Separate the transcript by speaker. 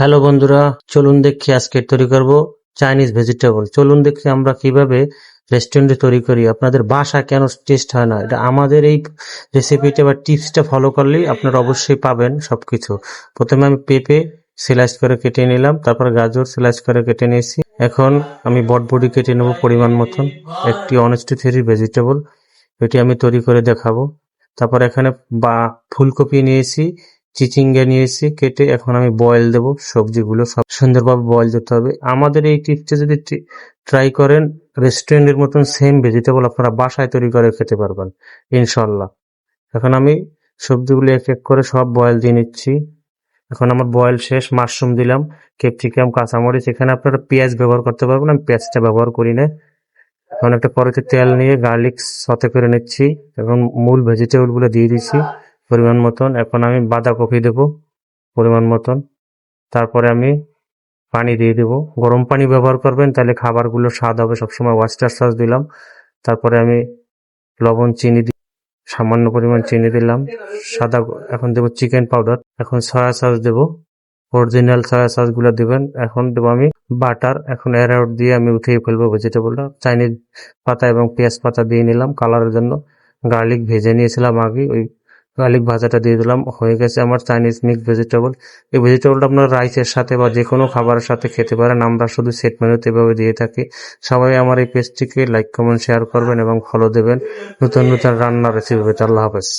Speaker 1: Hello বন্ধুরা, চলুন দেখি আজকে তৈরি করব চাইনিজ ভেজিটেবল। চলুন দেখি আমরা কিভাবে রেস্টুরেন্টে তৈরি করি। আপনাদের বাসা কেন টেস্ট হয় না, এটা আমাদের এই রেসিপিটা বা টিপসটা ফলো করলেই আপনারা অবশ্যই পাবেন সবকিছু। প্রথমে আমি পেঁপে স্লাইস করে কেটে নিলাম, তারপর গাজর স্লাইস করে কেটে নিয়েছি। এখন আমি বটবডি কেটে নেব পরিমাণ মতন। একটি অনেস্টি থ্রি ভেজিটেবল, এটি আমি তৈরি করে দেখাবো। তারপর এখানে বা ফুলকপি নিয়েছি, চিচিঙ্গা নিয়েছি কেটে। এখন আমি বয়েল দেব, সবজিগুলো সব সুন্দরভাবে বয়েল দিতে হবে। আমাদের এই টিপসটা যদি ট্রাই করেন, রেস্টুরেন্টের মতন সেম ভেজিটেবল আপনারা বাসায় তৈরি করে খেতে পারবেন ইনশাল্লাহ। এখন আমি সবজিগুলো এক এক করে সব বয়েল দিয়ে নিচ্ছি। এখন আমার বয়েল শেষ। মাশরুম দিলাম, ক্যাপসিকাম, কাঁচামরিচ। এখানে আপনারা পেঁয়াজ ব্যবহার করতে পারবেন, আমি পেঁয়াজটা ব্যবহার করি না। এখন একটা কড়াইতে তেল নিয়ে গার্লিক সতে করে নিচ্ছি এবং মূল ভেজিটেবল গুলো দিয়ে দিচ্ছি পরিমাণ মতন। এখন আমি বাঁধাকপি দেবো পরিমাণ মতন। তারপরে আমি পানি দিয়ে দেবো, গরম পানি ব্যবহার করবেন, তাহলে খাবারগুলো স্বাদ হবে। সবসময় ওয়েস্টার সস দিলাম। তারপরে আমি লবণ, চিনি সামান্য পরিমাণ চিনি দিলাম, সাদা। এখন দেবো চিকেন পাউডার। এখন সয়া সস দেবো, অরিজিনাল সয়া সস গুলো দিবেন। এখন দেবো আমি বাটার। এখন এর দিয়ে আমি উঠিয়ে ফেলবো ভেজিটেবলটা। চাইনিজ পাতা এবং পেঁয়াজ পাতা দিয়ে নিলাম কালারের জন্য। গার্লিক ভেজে নিয়েছিলাম আগে, ওই গার্লিক ভাজাটা দিয়ে দিলাম। হয়ে গেছে আমার চাইনিজ মিক্স ভেজিটেবল। এই ভেজিটেবলটা আপনারা রাইসের সাথে বা যে কোনো খাবারের সাথে খেতে পারেন। আমরা শুধু সেট মেনুতে এভাবে দিয়ে থাকি। সবাই আমার এই পেজটিকে লাইক, কমেন্ট, শেয়ার করবেন এবং ফলো দেবেন নতুন নতুন রান্নার রেসিপি পেতে। আল্লাহ হাফেজ।